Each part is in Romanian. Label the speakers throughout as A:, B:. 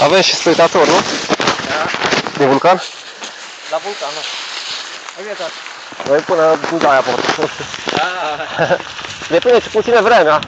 A: Avem și spectator, nu?
B: Da.
A: De vulcan?
B: La vulcan, nu. Hai vietat.
A: Noi până în aia pot.
B: Da.
A: Depinde ce puține vremea.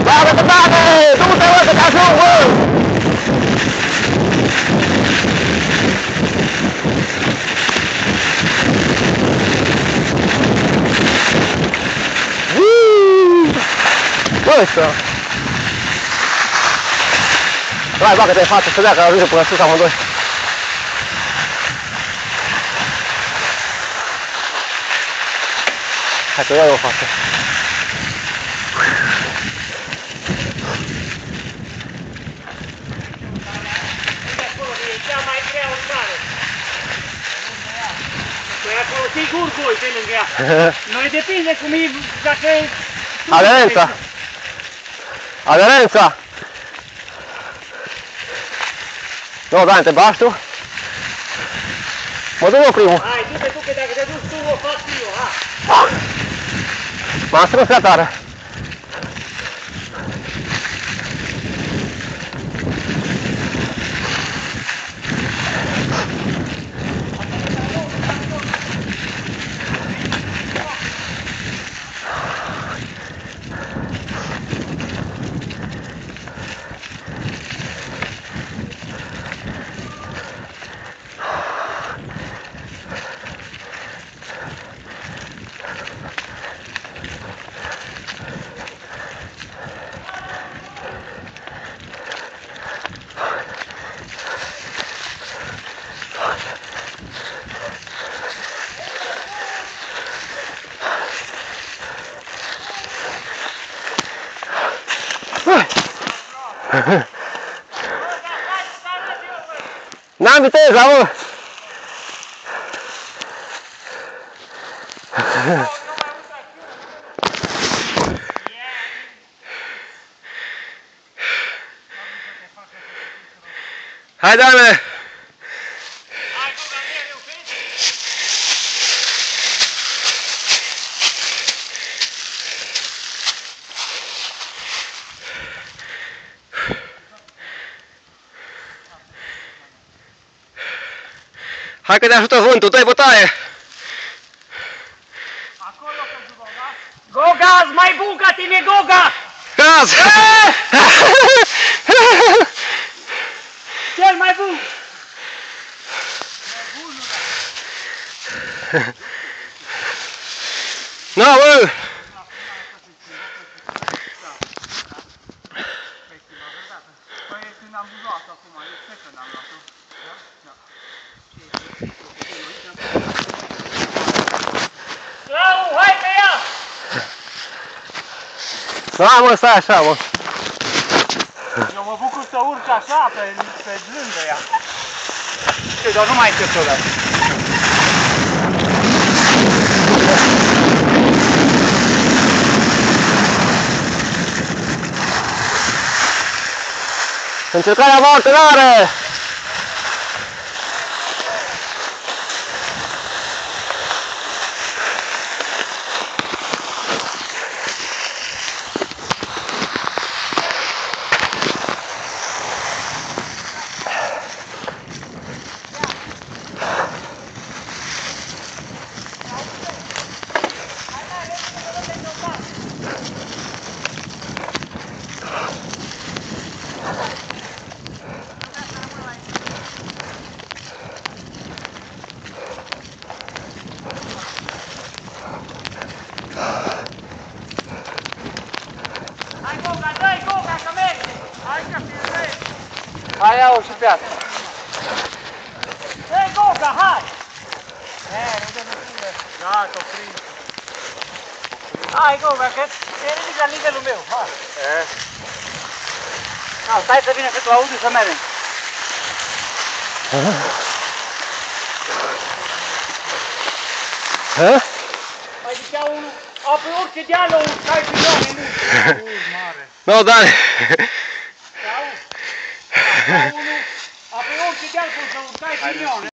A: Bagă-te, bagă! Du-te, bă, că te ajung, bă! Bă, ăsta! Hai, bagă-te în față, să dea, că ajunge până sus amândoi. Hai că iau eu în față.
C: Acolo sigur voi pe lângă ea. Noi depinde cum e, dacă...
A: Aderența! Aderența! Nu, Dani, te bași tu? Mă duc eu primul.
C: Hai, du-te tu, că dacă te duci tu, o fac eu, ha!
A: M-am strâns prea tare. N-am viteza, mă! Hai, Dane! Hai că te ajută vântul, dă-i bătaie!
C: Acolo pentru Goga. Goga, mai bun ca tine, Goga!
A: Gaz!
C: Cel mai bun!
A: Na, bă!
C: Păi când am luat-o acum, eu cred că n-am luat-o. Da? Clau, hai pe ea!
A: Da, mă, stai așa, mă!
C: Eu mă bucur să urc așa, pe lângă ea. Știu, dar nu mai încep să o dau.
A: Încercarea va alternare!
C: Hai, iau și pe asta. Hei, Goga, hai! Nu dă niciunde. Da, t-o prins. Hai, Goga, că te ridic la nivelul meu, hai. Stai să vină că tu auzi să mergem. Mai zicea unul, a pe orice deală urcai piloni mult. Mare.
A: No, dale.
C: Sau? A pe orice deală urcai piloni.